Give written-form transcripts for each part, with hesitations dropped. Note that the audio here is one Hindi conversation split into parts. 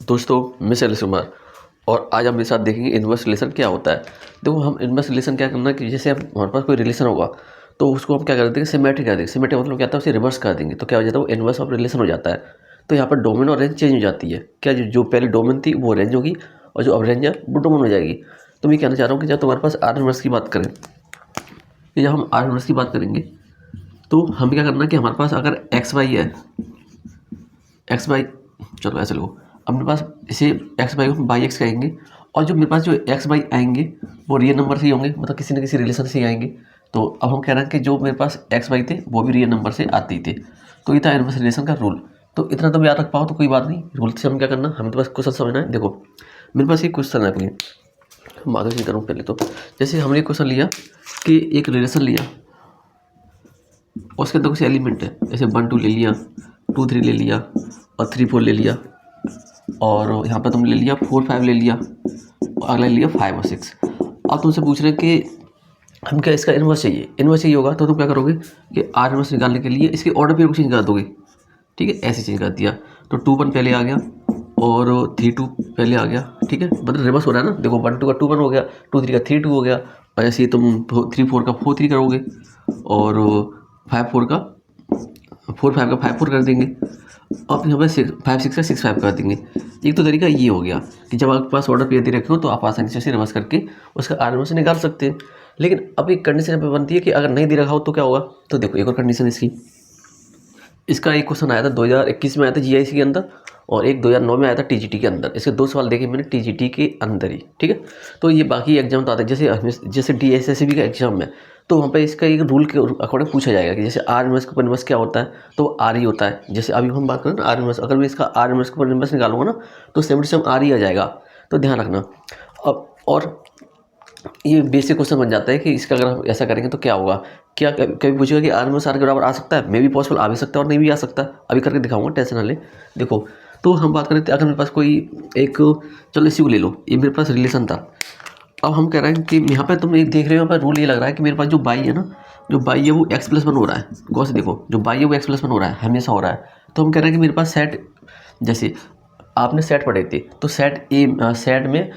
दोस्तों, मैं शैलेश कुमार और आज आप मेरे साथ देखेंगे इन्वर्स रिलेशन क्या होता है। देखो, हम इन्वर्स रिलेशन क्या करना कि जैसे हमारे पास कोई रिलेशन होगा तो उसको हम क्या कर देंगे, सिमेट्रिक कर देंगे। सिमेट्रिक मतलब क्या होता है, उसे रिवर्स कर देंगे तो क्या हो जाता है, वो इन्वर्स ऑफ रिलेशन हो जाता है। तो यहाँ पर डोमेन और रेंज चेंज हो जाती है। क्या जो पहले डोमेन थी वो रेंज होगी और जो अब रेंज है वो डोमेन हो जाएगी। तो मैं कहना चाह रहा हूँ कि जब तुम्हारे पास आर इन्वर्स की बात करें, कि जब हम आर इन्वर्स की बात करेंगे तो हमें क्या करना है कि हमारे पास अगर एक्स वाई है, एक्स बाई, चलो ऐसे लो, अब मेरे पास इसे एक्स बाई को बाई एक्स कहेंगे और जो मेरे पास जो एक्स बाई आएंगे वो रियल नंबर से ही होंगे, मतलब किसी न किसी रिलेशन से ही आएंगे। तो अब हम कह रहे हैं कि जो मेरे पास एक्स बाई थे वो भी रियल नंबर से आते ही थे। तो ये था इन्वर्स रिलेशन का रूल। तो इतना तुम याद रख पाओ तो कोई बात नहीं, रूल से हम क्या करना, हमें तो बस क्वेश्चन समझना है। देखो, मेरे पास एक क्वेश्चन है, अपनी हम आगे से करूँ पहले। तो जैसे हमने एक क्वेश्चन लिया कि एक रिलेशन लिया और उसके अंदर कुछ एलिमेंट है, जैसे 1 2 ले लिया, 2 3 ले लिया और 3 4 ले लिया, और यहाँ पर तुम ले लिया 4 5 ले लिया और अगला ले लिया 5 और 6। अब तुमसे पूछ रहे हैं कि हम क्या इसका इन्वर्स चाहिए, इन्वर्स चाहिए होगा तो तुम क्या करोगे कि आर इन्वर्स निकालने के लिए इसके ऑर्डर पे चेंज कर दोगे। ठीक है, ऐसे चेंज कर दिया तो 2 1 पहले आ गया और 3 2 पहले आ गया। ठीक है, मतलब रिवर्स हो रहा है ना। देखो, 1 2 का 2 1 हो गया, 2 3 का 3 2 हो गया, और ऐसे ही तुम 3 4 का 4 3 करोगे और 5 4 का 4 5 का 5 4 कर देंगे। अब यहाँ पर 5 6 का 6 5 कर देंगे। एक तो तरीका ये हो गया कि जब आपके पास ऑर्डर पे दे रखे हो तो आप आसानी से उसे रिवर्स करके उसका आर इन्वर्स निकाल सकते हैं। लेकिन अब एक कंडीशन यहाँ पे बनती है कि अगर नहीं दे रखा हो तो क्या होगा। तो देखो, एक और कंडीशन इसका एक क्वेश्चन आया था 2021 में, आया था जीआईसी के अंदर, और एक 2009 में आया था टीजीटी के अंदर। इसके 2 सवाल देखे मैंने टीजीटी के अंदर ही। ठीक है, तो ये बाकी एग्जाम तो आते हैं, जैसे डीएसएसबी का एग्जाम है तो वहाँ पे इसका एक रूल के अकॉर्डिंग पूछा जाएगा कि जैसे आर इन्वर्स का इन्वर्स क्या होता है, तो आर ही होता है। जैसे अभी हम बात करें ना आर इन्वर्स, अगर मैं इसका आर इन्वर्स का इन्वर्स निकालूंगा ना तो 70 आर ही आ जाएगा। तो ध्यान रखना। अब और ये बेसिक क्वेश्चन बन जाता है कि इसका अगर हम ऐसा करेंगे तो क्या होगा। क्या कभी पूछेगा कि आर इन्वर्स आर के बराबर आ सकता है, मे भी पॉसिबल आ भी सकता है और नहीं भी आ सकता। अभी करके दिखाऊंगा, टेंशन ना ले। देखो, तो हम बात करें अगर मेरे पास कोई एक, चलो इसी को ले लो, ये मेरे पास रिलेशन था। अब हम कह रहे हैं कि यहाँ पे तुम एक देख रहे हो, यहाँ पर रूल ये लग रहा है कि मेरे पास जो बाई है ना, जो बाई है वो x + 1 हो रहा है। गौर से देखो, जो बाई है वो x + 1 हो रहा है, हमेशा हो रहा है। तो हम कह रहे हैं कि मेरे पास सेट, जैसे आपने सेट पढ़े थे तो सेट ए, सेट में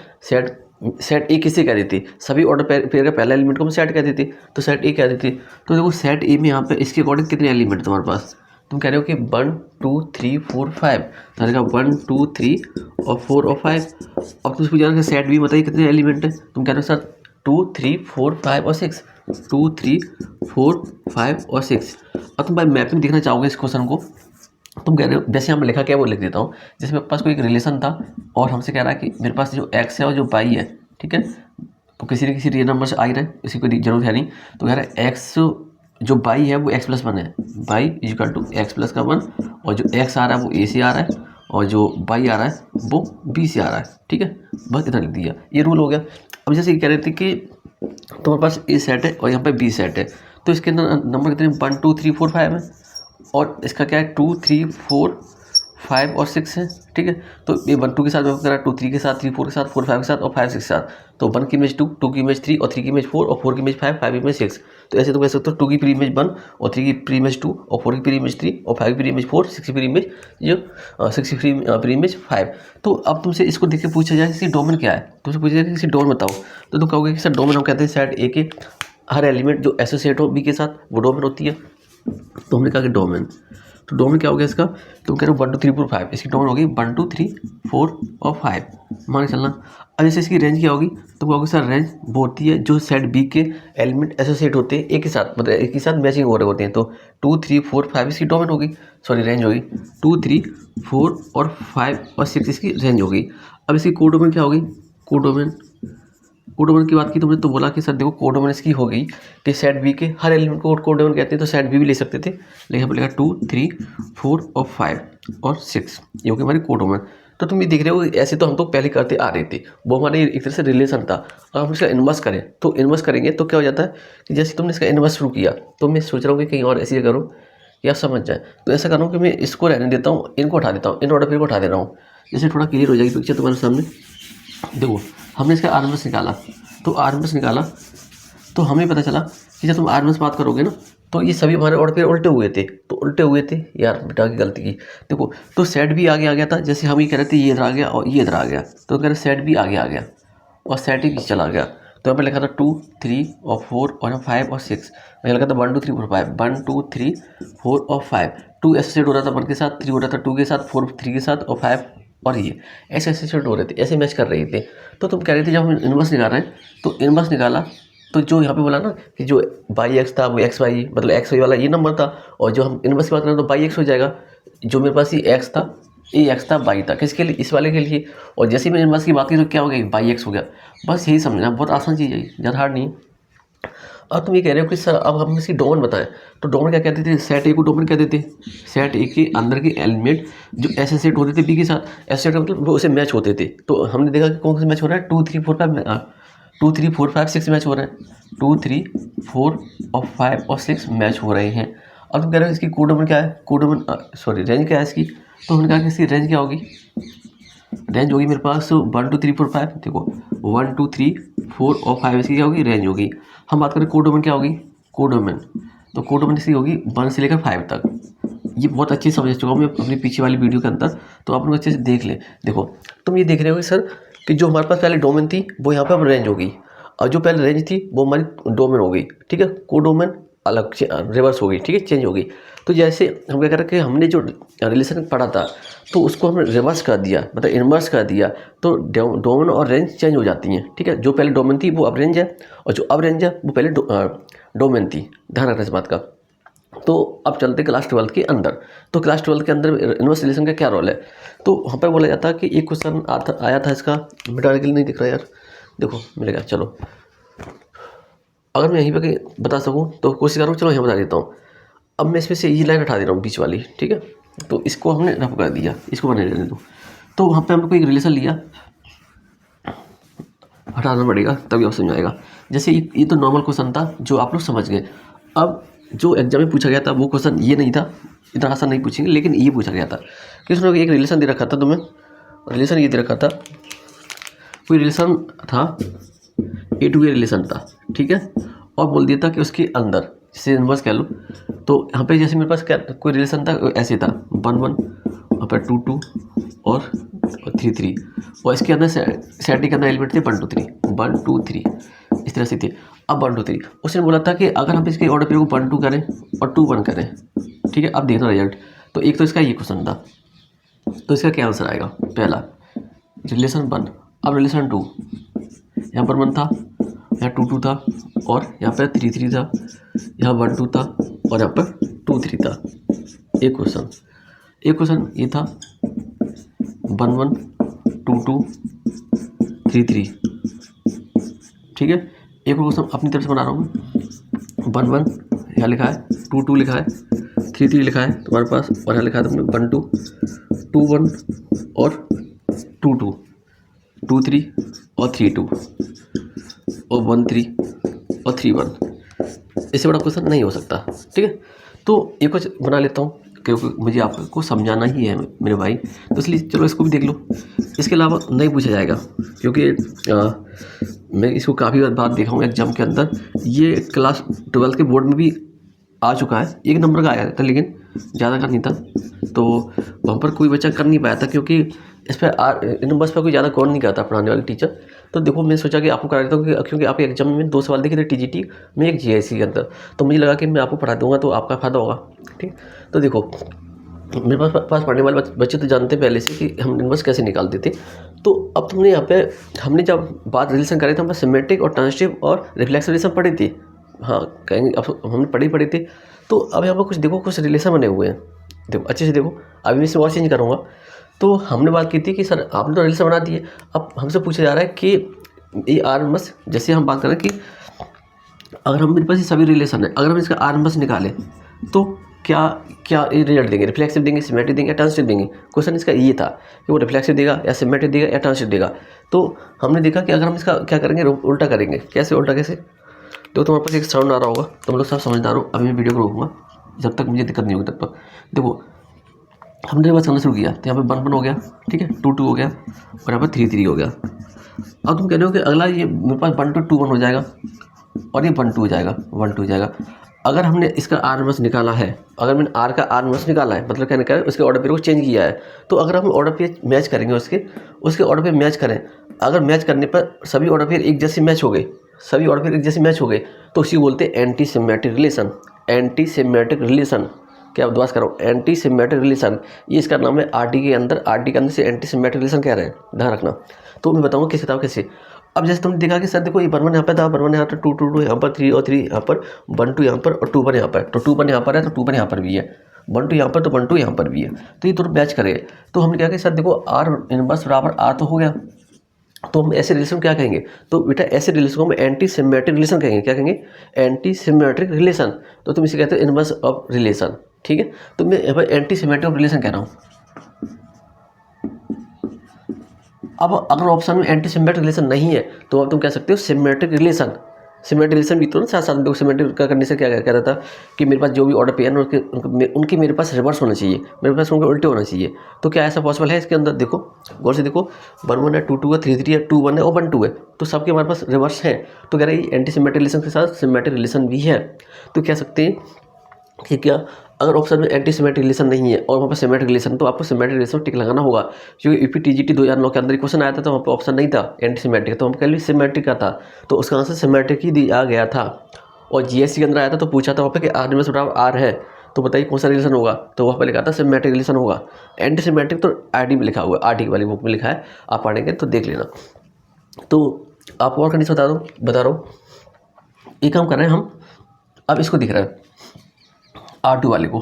सेट ए किसे कह देते, सभी ऑर्डर पेयर का पहला एलिमेंट को हम सेट कह देते, तो सेट ए कह देते। तो देखो, सेट ए में यहाँ पे इसके अकॉर्डिंग कितने एलिमेंट तुम्हारे पास, तुम कह रहे हो कि 1 2 3 4 5, तो 1 2 3 और 4 और 5। अब तुम पूछ रहे हो सेट बी बताइए कितने एलिमेंट है, तुम कह रहे हो सर 2 3 4 5 और 6, 2 3 4 5 और 6। अब तुम भाई मैपिंग देखना चाहोगे इस क्वेश्चन को, तुम कह रहे हो जैसे हम लिखा क्या वो लिख देता हूँ। जैसे मेरे पास कोई एक रिलेशन था और हमसे कह रहा है कि मेरे पास जो एक्स है और जो बाई है, ठीक है, तो किसी न किसी रियल नंबर से आ ही रहा है, इसकी कोई जरूरत है नहीं। तो कह रहा है एक्स, जो बाई है वो x + 1 है, बाई इक्वल टू x + 1, और जो x आ रहा है वो a से आ रहा है और जो बाई आ रहा है वो b से आ रहा है। ठीक है, बस इतना लिख दिया, ये रूल हो गया। अब जैसे ये कह रहे थे कि तुम्हारे पास a सेट है और यहाँ पे b सेट है, तो इसके अंदर नंबर कितने, 1 2 3 4 5 है, और इसका क्या है 2 3 4 5 और 6 है। ठीक है, तो ये 1 2 के साथ वर्क कर रहा है, 2 3 के साथ, 3 4 के साथ, 4 5 के साथ और 5 6 के साथ। तो 1 की इमेज 2, 2 की इमेज 3 और 3 की इमेज 4 और 4 की इमेज 5, 5 की इमेज 6। तो ऐसे तुम कह सकते हो 2 की प्री इमेज 1 और 3 की प्री इमेज 2 और 4 की प्री इमेज 3 और 5 की प्री इमेज 4, 6 की प्री इमेज, जो 6 की प्री इमेज 5। तो अब तुमसे इसको देख के पूछा जाए कि डोमेन क्या है, तुमसे पूछा जाए कि किसी डोमेन बताओ, तो तुम कहोगे कि सर डोमेन हम कहते हैं सेट ए के हर एलिमेंट जो एसोसिएट हो बी के साथ वो डोमेन होती है। तो हमने कहा कि डोमेन, तो डोमेन क्या हो गया इसका, तुम कह रहे हो 1 2 3 4 5, इसकी डोमेन होगी 1 2 3 4 और 5, मान के चलना। अब जैसे इसकी रेंज क्या होगी, तो कहोगे सर रेंज वो होती है जो सेट बी के एलिमेंट एसोसिएट होते हैं एक के साथ, मतलब एक ही साथ मैचिंग हो रहे होते हैं। तो 2 3 4 5 इसकी डोमेन होगी, सॉरी रेंज होगी। 2 3 4 और 5 और 6 इसकी रेंज होगी। अब इसकी कोडोमेन क्या होगी, कोडोमेन की बात की तुमने तो बोला कि सर देखो कोडोमेन इसकी हो गई कि सेट बी के हर एलिमेंट को कोडोमेन कहते हैं, तो सेट बी भी ले सकते थे, लेकिन यहाँ पर लिखा 2 3 4 और 5 और 6, ये हो गई हमारी कोडोमेन। तो तुम ये देख रहे हो, ऐसे तो हम तो पहले करते आ रहे थे, वो हमारे एक तरह से रिलेशन था। अगर हम इसका इन्वर्स करें तो इन्वर्स करेंगे तो क्या हो जाता है कि जैसे तुमने इसका इन्वर्स शुरू किया, तो मैं सोच रहा हूँ कि कहीं और ऐसे करो या समझ जाए। तो ऐसा कर रहा हूँ कि मैं इसको रहने देता हूँ, इनको उठा देता हूँ, इन ऑर्डर पे उठा दे रहा हूँ, जैसे थोड़ा क्लियर हो जाएगी पिक्चर तुम्हारे सामने। देखो, हमने इसका आर निकाला, तो आर निकाला तो हमें पता चला कि जब तुम आर बात करोगे ना तो ये सभी हमारे ऑड पेयर उल्टे हुए थे, तो उल्टे हुए थे यार, बेटा की गलती की। देखो तो सेट भी आगे आ गया था, जैसे हम ये कह रहे थे ये इधर आ गया और ये इधर आ गया, तो कह रहे सेट भी आगे आ गया और सेट ही पीछे चला गया। तो यहाँ पे लिखा था 2 3 और 4 और 5 और 6, यहाँ लिखा था 1 2 3 4 5, 1 2 3 4 और 5। 2 एसोसिएट हो रहा था 1 के साथ, 3 हो रहा था 2 के साथ, 4 3 के साथ और 5 और ये ऐसे एसोसिएट हो रहे थे, ऐसे मैच कर रहे थे। तो तुम कह रहे थे जब हम इनवर्स निकाल रहे हैं, तो इनवर्स निकाला तो जो यहाँ पे बोला ना कि जो बाई एक्स था वो एक्स वाई, मतलब एक्स वाई वाला ये नंबर था, और जो हम इनवर्स की बात करें तो बाई एक्स हो जाएगा। जो मेरे पास ये एक्स था, ये एक्स था, बाई था, किसके लिए, इस वाले के लिए। और जैसे ही मैंने इनवर्स की बात की तो क्या हो गया, बाई एक्स हो गया। बस यही समझना, बहुत आसान चीज़ है, ज़्यादा हार्ड नहीं। अब तुम ये कह रहे हो कि सर अब हम इसकी डोमेन बताएं, तो डोमेन क्या कहते थे, सेट ए को डोमेन कहते थे। सेट ए के अंदर के एलिमेंट जो ऐसे सेट होते थे बी के साथ, ऐसे सेट मतलब वो उसे मैच होते थे। तो हमने देखा कि कौन से मैच हो रहा है, 2 3 4 5 2 3 4 5 6 मैच हो रहे हैं, 2 3 4 और 5 और 6 मैच हो रहे हैं। अब तुम कह रहे हो इसकी कोड डोमेन क्या है, कोड डोमेन सॉरी रेंज क्या है इसकी, तो हमने कहा कि इसकी रेंज क्या होगी, रेंज होगी मेरे पास 1 2 3 4 5। देखो 1 2 3 4 और 5 इसकी क्या होगी, रेंज होगी। हम बात करें कोड डोमेन क्या होगी, कोड डोमेन, तो कोड डोमेन इसकी होगी 1 से लेकर 5 तक। ये बहुत अच्छी समझ चुका हूँ मैं अपनी पीछे वाली वीडियो के अंदर, तो आप लोग अच्छे से देख लें। देखो तुम ये देख रहे हो सर कि जो हमारे पास पहले डोमेन थी वो यहाँ पे अब रेंज होगी, और जो पहले रेंज थी वो हमारी डोमेन हो गई, ठीक है। कोड डोमेन अलग रिवर्स हो गई, ठीक है, चेंज हो गई। तो जैसे हम क्या कर रहे हैं कि हमने जो रिलेशन पढ़ा था तो उसको हमने रिवर्स कर दिया, मतलब इनवर्स कर दिया, तो डोमेन और रेंज चेंज हो जाती हैं, ठीक है। जो पहले डोमेन थी वो अब रेंज है, और जो अब रेंज है वो पहले डोमेन थी, ध्यान रखना इस बात का। तो अब चलते क्लास 12 के अंदर। तो क्लास 12 के अंदर इनवर्स रिलेशन का क्या रोल है, तो वहाँ पर बोला जाता है कि एक क्वेश्चन आया था, इसका मिटाने के लिए नहीं दिख रहा यार, देखो मिलेगा, चलो अगर मैं यहीं पर कहीं बता सकूँ तो कोशिश करूँ, चलो यहाँ बता देता हूँ। अब मैं इसमें से ये लाइन हटा दे रहा हूँ बीच वाली, ठीक है, तो इसको हमने रफ कर दिया, इसको बने रहने दो। तो वहाँ पे हम लोग को एक रिलेशन लिया, हटाना पड़ेगा तभी आप समझ आएगा। जैसे ये तो नॉर्मल क्वेश्चन था जो आप लोग समझ गए। अब जो एग्जाम में पूछा गया था वो क्वेश्चन ये नहीं था, इतना आसान नहीं पूछेंगे, लेकिन ये पूछा गया था कि उसने एक रिलेशन दे रखा था तुम्हें, रिलेशन ये दे रखा था, कोई रिलेशन था ए टू ए रिलेशन था, ठीक है, और बोल दिया था कि उसके अंदर जैसे इनवर्स कह लो, तो यहाँ पे जैसे मेरे पास क्या कोई रिलेशन था, ऐसे था 1 1, वहाँ पर 2 2 और 3 3, और इसके अंदर सेट के अंदर एलिमेंट थे 1 2 3 1 2 3, इस तरह से थे। अब 1 2 3 उसने बोला था कि अगर हम इसके ऑर्डर पेयर को 1 2 करें और 2 1 करें, ठीक है। अब देखना रिजल्ट, तो एक तो इसका ये क्वेश्चन था, तो इसका क्या आंसर आएगा, पहला रिलेशन 1, अब रिलेशन 2, यहाँ पर 1 था, यहाँ 2 2 था, और यहाँ पर 3 3 था, यहाँ 1 2 था, और यहाँ पर 2 3 था। एक क्वेश्चन ये था 1 1 2 2 3 3, ठीक है। एक और क्वेश्चन अपनी तरफ से बना रहा हूँ, 1 1 यहाँ लिखा है, 2 2 लिखा है, 3 3 लिखा है तुम्हारे पास, और यहाँ लिखा है तुमने 1 2 2 1 और 2 2 2 3 और 3 2 और 1 3 और 3 1। इससे बड़ा क्वेश्चन नहीं हो सकता, ठीक है। तो एक कुछ बना लेता हूँ क्योंकि मुझे आपको समझाना ही है मेरे भाई, तो इसलिए चलो इसको भी देख लो। इसके अलावा नहीं पूछा जाएगा क्योंकि मैं इसको काफ़ी बार देखा हूँ एग्जाम के अंदर, ये क्लास 12 के बोर्ड में भी आ चुका है, 1 नंबर का आया था लेकिन ज़्यादा का नहीं था, तो वहाँ पर कोई बच्चा कर नहीं पाया था क्योंकि इस पर इन नंबर्स पर कोई ज़्यादा गौर नहीं करता पढ़ाने वाले टीचर। तो देखो मैं सोचा कि आपको करा देता हूँ क्योंकि आपके एग्जाम में 2 सवाल देखे थे टीजीटी में, एक जीआईसी के अंदर, तो मुझे लगा कि मैं आपको पढ़ा दूंगा तो आपका फ़ायदा होगा, ठीक। तो देखो मेरे पास पढ़ने वाले बच्चे तो जानते पहले से कि हम इनवर्स कैसे निकालते थे। तो अब तुमने यहाँ पे हमने जब बात रिलेशन करे थे, हम सिमेट्रिक और ट्रांजिटिव और रिफ्लेक्सिव रिलेशन पढ़े थे, हाँ कहेंगे अब हमने पढ़े थे। तो अब यहाँ पर कुछ देखो, कुछ रिलेशन बने हुए हैं, देखो अच्छे से देखो, अभी मैं इसे और चेंज करूँगा। तो हमने बात की थी कि सर आपने तो रिलेशन बना दिए, अब हमसे पूछा जा रहा है कि ये आर एम, जैसे हम बात करें कि अगर हम मेरे पास ये सभी रिलेशन है, अगर हम इसका आर एम निकालें तो क्या क्या ये रिजल्ट देंगे, रिफ्लेक्सिव देंगे, सिमेट्रिक देंगे या ट्रांजिटिव देंगे। क्वेश्चन इसका ये था कि वो रिफ्लेक्सिव देगा या सिमेट्रिक देगा या ट्रांजिटिव देगा। तो हमने देखा कि अगर हम इसका क्या करेंगे, उल्टा करेंगे। कैसे उल्टा, कैसे, तो तुम्हारे पास एक साउंड आ रहा होगा, तुम लोग सब समझदार हो, अभी मैं वीडियो को रोकूंगा जब तक मुझे दिक्कत नहीं होगी तब तक। देखो हमने बात करना शुरू किया तो यहाँ पे 1 1 हो गया, ठीक है, 2 2 हो गया, और यहाँ पर 3 3 हो गया। अब तुम कह रहे हो कि अगला ये मेरे पास 1 2 2 1 हो जाएगा, और ये 1 2 हो जाएगा, 1 2 हो जाएगा। अगर हमने इसका आर इनवर्स निकाला है, अगर मैंने आर का आर इनवर्स निकाला है, मतलब क्या निकाला है, उसके ऑर्डर पेयर को चेंज किया है, तो अगर हम ऑर्डर पेयर मैच करेंगे उसके ऑर्डर पेयर मैच करें, अगर मैच करने पर सभी ऑर्डर पेयर एक जैसे मैच हो गए, सभी ऑर्डर पेयर एक जैसे मैच हो गए, तो उसी बोलते हैं anti symmetric relation. Anti symmetric relation, क्या दोबारा कर रहा हूँ, एंटी सिमेट्रिक रिलेशन, ये इसका नाम है। आरटी के अंदर से एंटी सिमेट्रिक रिलेशन कह रहे हैं, ध्यान रखना। तो मैं बताऊँगा किस किताब कैसे। अब जैसे तुमने देखा कि सर देखो ये 1 1 यहाँ पे था, 1 1 यहाँ पर 2 2 2 यहाँ पर, 3 और 3 यहाँ पर, 1 2 यहाँ पर और 2 1 यहाँ पर, तो 2 1 यहाँ पर है तो 2 1 यहाँ पर भी है, 1 2 यहाँ पर तो 1 2 यहाँ पर भी है, तो ये दोनों मैच करेंगे। तो हमने क्या कि सर देखो आर इनवर्स बराबर आर तो हो गया, तो हम ऐसे रिलेशन क्या कहेंगे, तो बेटा ऐसे रिलेशन को हम एंटी सिमेट्रिक रिलेशन कहेंगे। क्या कहेंगे, एंटी सिमेट्रिक रिलेशन। तो तुम इसे कहते हो इनवर्स ऑफ रिलेशन, ठीक है। तो मैं यहाँ पर एंटी सिमेट्रिक रिलेशन कह रहा हूँ। अब अगर ऑप्शन में एंटी सिमेट्रिक रिलेशन नहीं है तो अब तुम कह सकते हो सिमेट्रिक रिलेशन। सिमेट्रिक रिलेशन भी तो ना साथ साथ में सिमेट्रिक का करने से क्या कह रहा था कि मेरे पास जो भी ऑर्डर पेयर है उनके मेरे पास रिवर्स होना चाहिए, मेरे पास उनके उल्टे होना चाहिए। तो क्या ऐसा पॉसिबल है इसके अंदर, देखो गौर से देखो, 1 1 है, 2 2 है, 3 3 है, 2 1 है और 1 2 है, तो सबके हमारे पास रिवर्स है। तो कह रहे हैं एंटी सिमेट्रिक रिलेशन के साथ सिमेट्रिक रिलेशन भी है। तो कह सकते हैं कि क्या अगर ऑप्शन में एंटी सिमेट्रिक रिलेशन नहीं है और वहाँ पर सिमेट्रिक रिलेशन, तो आपको सिमेट्रिक रिलेशन टिक लगाना होगा, क्योंकि यूपी टीजीटी 2009 के अंदर क्वेश्चन आया था तो वहाँ पर ऑप्शन नहीं था एंटी सिमेट्रिक, तो हम कह ली सिमेट्रिक का था, तो उसका आंसर सिमेट्रिक ही दिया गया था। और जीएसटी के अंदर आया था तो पूछा था वहाँ पे कि आर इनवर्स बराबर आर है, तो बताइए कौन सा रिलेशन होगा, तो वहाँ पर लिखा था सिमेट्रिक रिलेशन होगा। एंटी सिमेट्रिक तो आरडी में लिखा हुआ है, आरडी वाली बुक में लिखा है, आप पढ़ेंगे तो देख लेना। तो आपको और कंडीशन बता रहा हूँ, एक काम कर रहे हैं हम, अब इसको दिख रहा है R2 वाले को,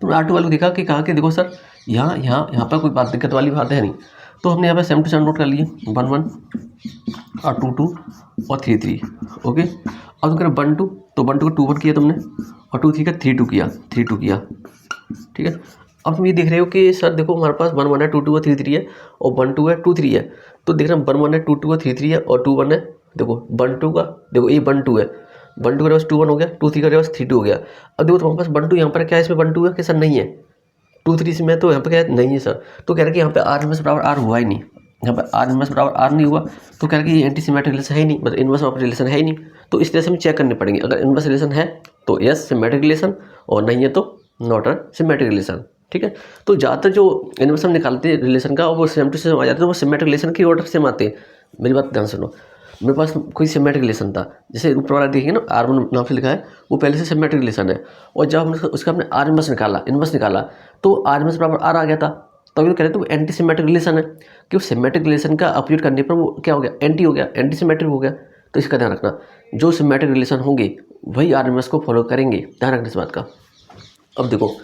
तो R2 वाले को देखा कि कहा कि देखो सर यहाँ पर कोई बात दिक्कत वाली बात है नहीं, तो हमने यहाँ पर 7 to 7 नोट कर लिए, 1 1 और 2 2 और 3 3, ओके। अब तुम करें 1 2, तो 1 2 का 2 1 किया तुमने और 2 3 का 3 2 किया, 3 2 किया, ठीक है। अब तुम ये देख रहे हो कि सर देखो हमारे पास 1 1 है, 2 2 है, 3 3 है और 1 2 है, 2 3 है, तो देख रहे हैं 1 1 है, 2 2 है, 3 3 है और 2 1 है, देखो 1 2 का देखो ये 1 2 है, 1 2 का रिवर्स 2 1 हो गया, 2 3 का रिवर्स 3 2 हो गया। अब देखो तुम्हारे पास 1 2 यहाँ पर क्या है, इसमें 1 2 है कि सर नहीं है, 2 3 में तो यहाँ पर क्या है नहीं है सर, तो कह रहे कि यहाँ पे आर इनवर्स बराबर आर हुआ ही नहीं, यहाँ पर आर इनवर्स बराबर आर नहीं हुआ, तो कह रहे कि ये एंटी सिमेट्रिक रिलेशन है ही नहीं, मतलब इनवर्स ऑफ रिलेशन है ही नहीं। तो इस तरह से हमें चेक करने पड़ेंगे, अगर इनवर्स रिलेशन है तो यस सिमेट्रिक रिलेशन, और नहीं है तो नॉट अ सिमेट्रिक रिलेशन, ठीक है। तो ज़्यादातर जो इनवर्स हम निकालते हैं रिलेशन का और वो सेम टू सेम आ जाते हैं, वो सिमेट्रिक रिलेशन की ऑर्डर से आते हैं। मेरी बात ध्यान सुनो, मेरे पास कोई सिमेट्रिक रिलेशन था, जैसे ऊपर वाला देखिए ना R1 नाम से लिखा है, वो पहले से सिमेट्रिक रिलेशन है, और जब हमने उसका हमने आर इनवर्स निकाला तो आर इनवर्स बराबर आर आ गया था, तभी तो कह रहे थे वो एंटी सिमेट्रिक रिलेशन है, कि वो सिमेट्रिक रिलेशन का अप्यूट करने पर वो क्या हो गया, एंटी हो गया, एंटी सिमेट्रिक हो गया। तो इसका ध्यान रखना, जो सिमेट्रिक रिलेशन होंगे वही आर इनवर्स को फॉलो करेंगे, ध्यान रखना इस बात का। अब देखो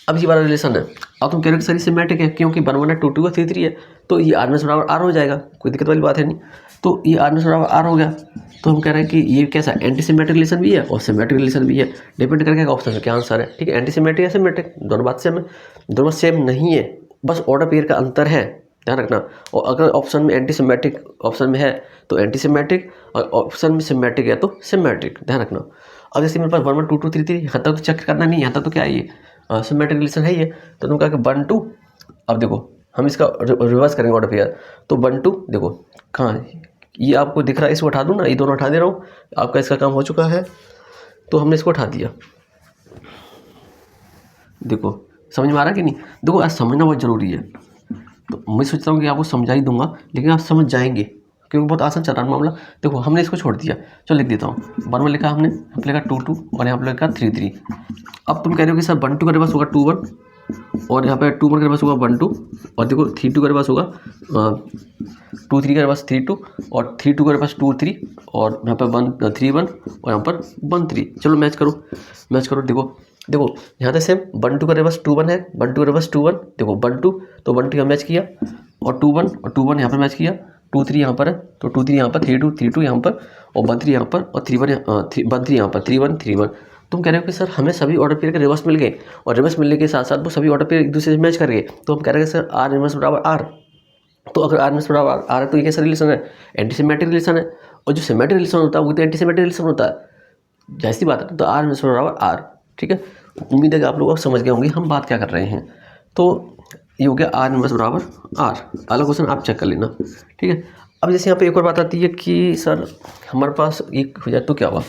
अब ये वाला रिलेशन है, अब तुम कह रहे हो सर सिमेट्रिक है क्योंकि 1 1 है, 2 2 है, 3 3 है, तो ये आर इनवर्स बराबर आर हो जाएगा, कोई दिक्कत वाली बात है नहीं। तो ये आर इनवर्स बराबर आर हो गया, तो हम कह रहे हैं कि ये कैसा एंटी सिमेट्रिक रिलेशन भी है और सिमेट्रिक रिलेशन भी है, डिपेंड करके ऑप्शन है क्या आंसर है, ठीक है। एंटी सिमेट्रिक या सिमेट्रिक दोनों बात सेम है, दोनों सेम नहीं है, बस ऑर्डर पेयर का अंतर है, ध्यान रखना। और अगर ऑप्शन में एंटी सिमेट्रिक ऑप्शन में है तो एंटी सिमेट्रिक, और ऑप्शन में सिमेट्रिक है तो सिमेट्रिक, ध्यान रखना। अब जैसे मेरे पास 1 1 2 2 3 3, यहाँ तक तो चेक करना नहीं, यहाँ तक तो क्या है ये सिमेट्रिक रिलेशन है ये, तो तुम कहा कि 1 2, अब देखो हम इसका रिवर्स करेंगे ऑर्डर पेयर, तो 1 2 देखो कहाँ है, ये आपको दिख रहा है, इसको उठा दूँ ना, ये दोनों उठा दे रहा हूँ, आपका इसका काम हो चुका है, तो हमने इसको उठा दिया। देखो समझ में आ रहा है कि नहीं, देखो आज समझना बहुत ज़रूरी है, तो मैं सोचता हूँ कि आपको समझा ही दूंगा, लेकिन आप समझ जाएंगे क्योंकि बहुत आसान चल रहा है मामला। देखो हमने इसको छोड़ दिया, चलो लिख देता हूँ, 1 में लिखा हमने, यहाँ पे लिखा 2 2 और यहाँ पे लिखा 3 3। अब तुम कह रहे हो कि सर 1 2 का रिवर्स होगा 2 1, और यहाँ पे 2 1 का रिवर्स होगा 1 2, और देखो 3 2 का रिवर्स होगा 2 3 का रिवर्स 3 2, और 3 2 का रिवर्स 2 3, और यहाँ पे 1 3 1 और यहाँ पर 1 3। चलो मैच करो, देखो यहाँ से सेम 1 2 का रिवर्स 2 1 है, 1 2 का रिवर्स 2 1, देखो 1 2 तो 1 2 यहाँ मैच किया, और 2 1 और 2 1 यहाँ पर मैच किया, 2 3 यहाँ पर है तो 2 3 यहाँ पर, 3 2 यहाँ पर, और 1 3 यहाँ पर, और 3 1 1 3 यहाँ पर, 3 1 3 1। तुम कह रहे हो कि सर हमें सभी ऑर्डर पेयर के रिवर्स मिल गए, और रिवर्स मिलने के साथ साथ वो सभी ऑर्डर पेयर एक दूसरे से मैच कर गए, तो हम कह रहे हैं सर आर इनवर्स बराबर आर। तो अगर आर इनवर्स बराबर आर है तो ये कैसा रिलेशन है, एंटी सिमेट्रिक रिलेशन है, और जो सिमेट्रिक रिलेशन होता है वो तो एंटी सिमेट्रिक रिलेशन होता है, जैसी बात है। तो आर इनवर्स बराबर आर, ठीक है। उम्मीद है कि आप लोग अब समझ गए होंगे हम बात क्या कर रहे हैं। तो ये हो गया आर इनवर्स बराबर आर, अगला क्वेश्चन आप चेक कर लेना, ठीक है। अब जैसे यहाँ पे एक और बात आती है कि सर हमारे पास एक हो जाए तो क्या हुआ,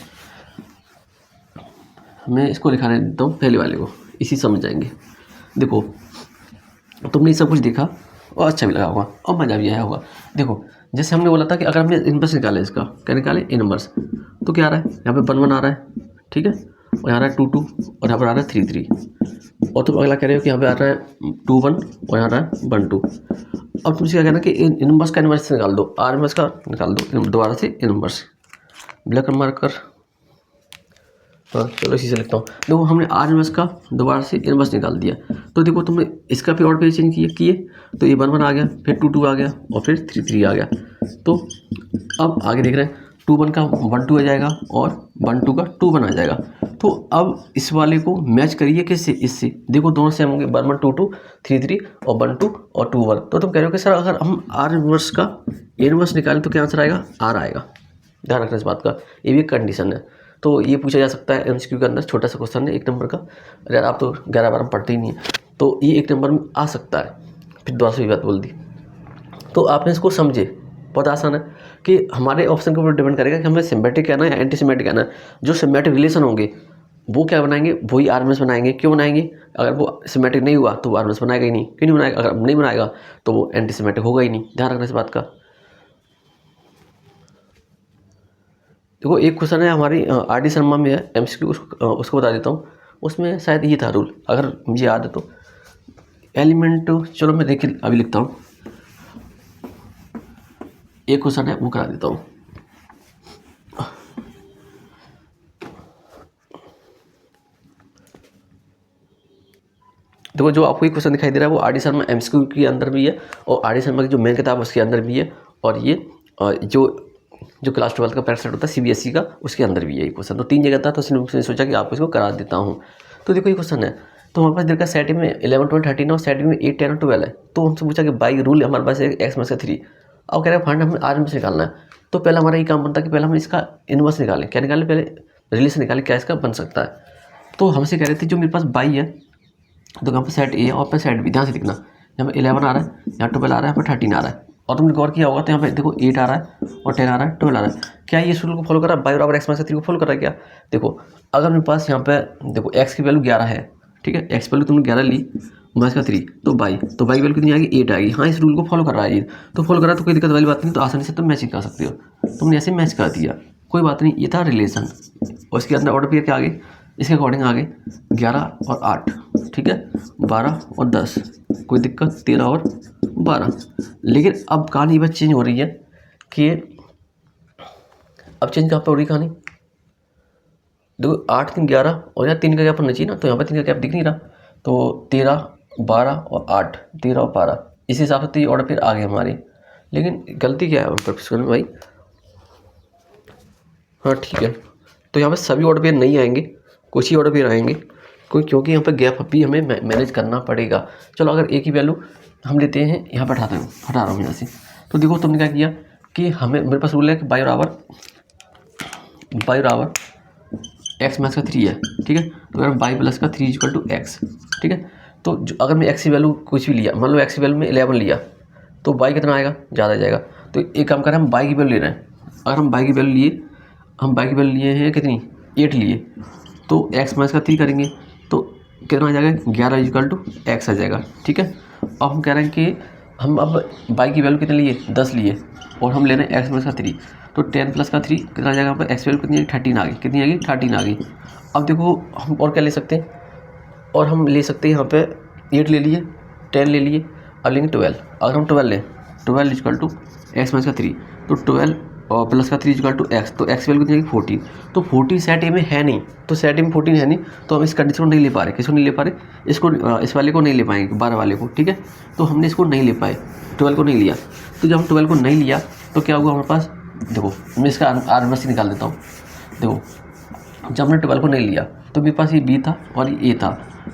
मैं इसको लिखाने देता हूँ पहले वाले को, इसी समझ जाएंगे। देखो तुमने ये सब कुछ देखा और अच्छा भी लगा होगा और मज़ा भी आया होगा। देखो जैसे हमने बोला था कि अगर हमने इनवर्स निकाले, इसका क्या निकाले, इनवर्स, तो क्या आ रहा है यहाँ पे 1 1 आ रहा है, ठीक है, और यहाँ आ रहा है 2 2 और यहाँ पर आ रहा है 3 3, और तुम अगला कह रहे हो कि यहाँ पे आ रहा है 2 1 और यहाँ आ रहा है 1 2। अब तुमसे क्या कहना कि इनवर्स का इनवर्स निकाल दो, आर इनवर्स का निकाल दो दोबारा से इनवर्स, ब्लैक मार्कर, हाँ चलो इसी से लिखता हूँ। देखो हमने आर इनवर्स का दोबारा से इनवर्स निकाल दिया, तो देखो तुमने इसका भी ऑर्डर पे चेंज किए तो ये 1 1 आ गया, फिर 2 2 आ गया और फिर 3 3 आ गया। तो अब आगे देख रहे हैं 2 1 का 1 2 आ जाएगा और 1 2 का 2 1 आ जाएगा। तो अब इस वाले को मैच करिए किससे, इससे, देखो दोनों सेम होंगे, 1 1 2 2 3 3 और 1 2 और 2 1। तो तुम कह रहे हो कि सर अगर हम आर इनवर्स का इनवर्स निकालें तो क्या आंसर आएगा, आर आएगा। ध्यान रखना इस बात का, ये भी कंडीशन है। तो ये पूछा जा सकता है एमसीक्यू के अंदर, छोटा सा क्वेश्चन है 1 नंबर का। अगर आप तो 11 12 पढ़ते ही नहीं है तो ये 1 नंबर में आ सकता है। फिर दोबारा से बात बोल दी, तो आपने इसको समझे, बहुत आसान है कि हमारे ऑप्शन के ऊपर डिपेंड करेगा कि हमें सिमेट्रिक कहना है या एंटी सिमेट्रिक कहना है। जो सिमेट्रिक रिलेशन होंगे वो क्या बनाएंगे, वही आरएमएस बनाएंगे। क्यों बनाएंगे, अगर वो सिमेट्रिक नहीं हुआ तो वो आरएमएस बनाएगा ही नहीं, क्यों नहीं बनाएगा, अगर नहीं बनाएगा तो वो एंटी सिमेट्रिक होगा ही नहीं। ध्यान रखना इस बात का। देखो एक क्वेश्चन है हमारी आर डी शर्मा में है एमसीक्यू, उसको बता देता हूँ। उसमें शायद ये था रूल, अगर मुझे याद है तो, एलिमेंट, चलो मैं देखिए अभी लिखता हूँ, एक क्वेश्चन है वो करा देता हूँ। देखो जो आपको ये क्वेश्चन दिखाई दे रहा है वो आर डी शर्मा एमसीक्यू के अंदर भी है और आर डी शर्मा की जो मेन किताब है उसके अंदर भी है, और ये जो क्लास 12 का पैरासेट होता है सीबीएसई का उसके अंदर भी है ये क्वेश्चन। तो 3 जगह था, तो उसने सोचा कि आपको इसको करा देता हूँ। तो देखो ये क्वेश्चन है, तो हमारे पास देखा सेट में 11 12 13 और सेट में 8 10 और 12 है। तो हमसे पूछा कि बाई रूल हमारे पास है एक्स माइनस 3, अब कह रहे हैं फाइंड हमें आर इनवर्स निकालना है। तो पहला हमारा ये काम बनता है कि पहले हम इसका इनवर्स निकालें। क्या निकालें, पहले रिलेशन निकालें क्या इसका बन सकता है। तो हमसे कह रहे थे जो मेरे पास बाई है, तो यहाँ पर सेट ए और पे सेट बी, ध्यान से लिखना, यहाँ पर 11 आ रहा है, यहाँ 12 आ रहा है, यहाँ पर 13 आ रहा है। और तुमने गौर किया होगा तो यहाँ पे देखो 8 आ रहा है और 10 आ रहा है, 12 आ रहा है। क्या ये इस रूल को फॉलो कर रहा है, बाई बराबर एक्स माइनस 3 को फॉलो कर रहा है क्या। देखो अगर मेरे पास यहाँ पे देखो एक्स की वैल्यू 11 है, ठीक है, एक्स वैल्यू तुमने 11 ली माइनस का 3, तो बाई वैल्यू कितनी आएगी, 8 आएगी। हाँ इस रूल को फॉलो कर रहा है ये, तो फॉलो कर रहा है तो कोई दिक्कत वाली बात नहीं, तो आसानी से तुम मैचिंग कर सकते हो। तुमने ऐसे मैच कर दिया, कोई बात नहीं, ये था रिलेशन। और इसके अंदर ऑर्डर पेयर क्या आगे, इसके अकॉर्डिंग आगे 11 और 8, ठीक है, 12 और 10, कोई दिक्कत, 13 और 12। लेकिन अब कहानी बस चेंज हो रही है कि अब चेंज कहाँ पर हो रही कहानी, देखो 8 3 11 और यहाँ 3 का गैप होना चाहिए ना, तो यहाँ पर 3 का गैप दिख नहीं रहा। तो 13 12 और 8, 13 और 12, इस हिसाब से तो ये ऑर्डर पेयर आ गए हमारे। लेकिन गलती क्या है प्रैक्टिस करने में भाई, हाँ ठीक है, तो यहाँ पर सभी ऑर्डर पेयर नहीं आएंगे, कुछ ही ऑर्डर पेयर आएंगे, क्योंकि यहाँ पर गैप भी हमें मैनेज करना पड़ेगा। चलो अगर एक ही वैल्यू हम लेते हैं, यहाँ पर हटा रहा हूँ यहाँ से। तो देखो तुमने क्या किया कि हमें, मेरे पास रूल है कि बाई बराबर एक्स माइनस का 3 है, ठीक है, तो अगर बाई प्लस का 3 इक्वल टू एक्स, ठीक है। तो अगर मैं एक्स की वैल्यू कुछ भी लिया, मान लो एक्स की वैल्यू में 11 लिया, तो बाई कितना आएगा, ज़्यादा जाएगा। तो एक काम करें, हम बाई की वैल्यू ले रहे हैं, अगर हम बाई की वैल्यू लिए हैं कितनी, 8 लिए, तो एक्स माइनस का 3 करेंगे तो कितना आ जाएगा, 11 इक्वल टू एक्स आ जाएगा, ठीक है। अब हम कह रहे हैं कि हम अब बाई की वैल्यू कितने लिए, 10 लिए, और हम ले रहे हैं एक्स प्लस का 3, तो 10 प्लस का 3 कितना आ जाएगा, यहाँ पर एक्स वैल्यू कितनी, 13 आ गई, कितनी आ गई, 13 आ गई। अब देखो हम और क्या ले सकते हैं, और हम ले सकते हैं यहाँ पे 8 ले लिए, 10 ले लिए, अब लेंगे 12। अगर हम 12 लें, 12 इक्वल टू एक्स माइनस का 3, तो 12 और प्लस का 3 इक्वल टू एक्स, तो एक्स वैल्यू कितनी आएगी, 14। तो 14 सेट ए में है नहीं, तो सेट ए में 14 है नहीं, तो हम इस कंडीशन को नहीं ले पा रहे। किसको नहीं ले पा रहे, इसको, इस वाले को नहीं ले पाएंगे, 12 वाले को, ठीक है। तो हमने इसको नहीं ले पाए, 12 को नहीं लिया। तो जब हम 12 को नहीं लिया तो क्या हुआ हमारे पास, देखो मैं इसका आर इनवर्स निकाल देता हूँ। देखो जब हमने 12 को नहीं लिया तो मेरे पास ये बी था और ये ए था,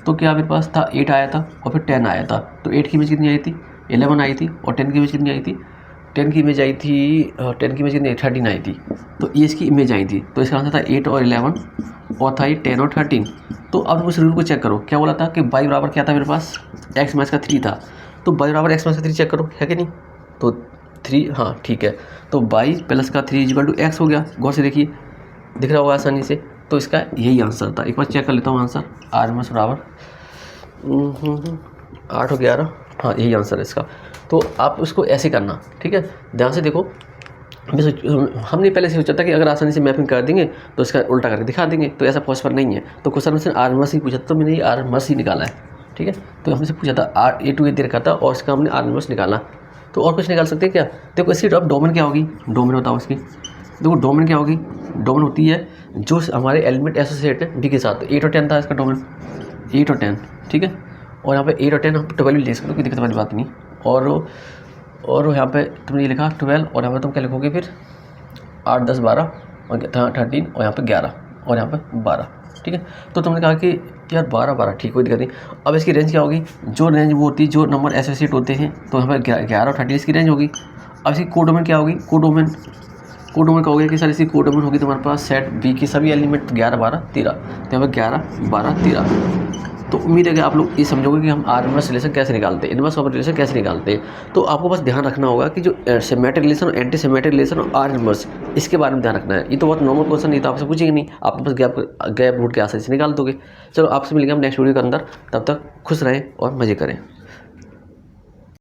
तो क्या मेरे पास था, 8 आया था और फिर 10 आया था। तो 8 की इमेज कितनी आई थी, 11 आई थी, और 10 की इमेज कितनी आई थी, 10 की इमेज आई थी, 10 की इमेज कितनी, 13 आई थी। तो ये इसकी इमेज आई थी, तो इसका आंसर था 8 और 11, और था ये 10 और 13। तो अब उस रूल को चेक करो, क्या बोला था कि बाई बराबर क्या था मेरे पास, एक्स माइनस का 3 था, तो बाई बराबर एक्स माइनस का 3 चेक करो, है कि नहीं। तो 3, हाँ ठीक है, तो बाई प्लस का 3 इक्वल टू एक्स हो गया। गौर से देखिए, दिख रहा होगा आसानी से। तो इसका यही आंसर था। एक बार चेक कर लेता हूँ आंसर, आर एम एस बराबर 8 और 11, हाँ यही आंसर है इसका। तो आप उसको ऐसे करना, ठीक है, ध्यान से देखो। हमने पहले से सोचा था कि अगर आसानी से मैपिंग कर देंगे तो इसका उल्टा करके दिखा देंगे, तो ऐसा पॉसिबल नहीं है। तो क्वेश्चन में से आर एम एस ही पूछा था, तो मैंने ये आर एम एस ही निकाला है, ठीक है। तो हमसे पूछा था आर ए टू ए दे रखा था और इसका हमने आर एम एस निकाला। तो और कुछ निकाल सकते हैं क्या? देखो इसकी अब डोमेन क्या होगी, डोमेन बताओ इसकी। देखो डोमेन क्या होगी, डोमेन होती है जो हमारे एलिमेंट एसोसिएट है डी के साथ। 8 और 10 था इसका डोमेन, 8 और 10, ठीक है। और यहाँ पे 8 और 10 हम 12 ले सकते हो, कोई दिक्कत वाली बात नहीं। और यहाँ पे तुमने ये लिखा 12, और यहाँ पे तुम क्या लिखोगे फिर 8, 10, 12 और 13, और यहाँ पे 11 और यहाँ पे 12, ठीक है। तो तुमने कहा कि यार 12, ठीक, कोई दिक्कत नहीं। अब इसकी रेंज क्या होगी, जो रेंज वो होती है जो नंबर एसोसिएट होते हैं, तो यहाँ पे 11 और 13 इसकी रेंज होगी। अब इसकी कोडोमेन क्या होगी, कोडोमेन का हो गया कि सर इसकी कोडोमेन होगी तुम्हारे पास सेट बी की सभी एलिमेंट 11, 12, 13, तो यहाँ पे 11, 12, 13। तो उम्मीद है कि आप लोग ये समझोगे कि हम आर इनवर्स रिलेशन कैसे निकालते हैं, इनवर्स रिलेशन कैसे निकालते हैं। तो आपको बस ध्यान रखना होगा कि जो सिमेट्रिक रिलेशन और एंटी सिमेट्रिक रिलेशन और आर इनवर्स, इसके बारे में ध्यान रखना है। ये तो बहुत नॉर्मल क्वेश्चन नहीं, तो आपसे पूछेंगे नहीं, आप बस गैप रूट के आसानी से निकाल दोगे। चलो आपसे मिलेंगे हम नेक्स्ट वीडियो के अंदर, तब तक खुश रहें और मज़े करें।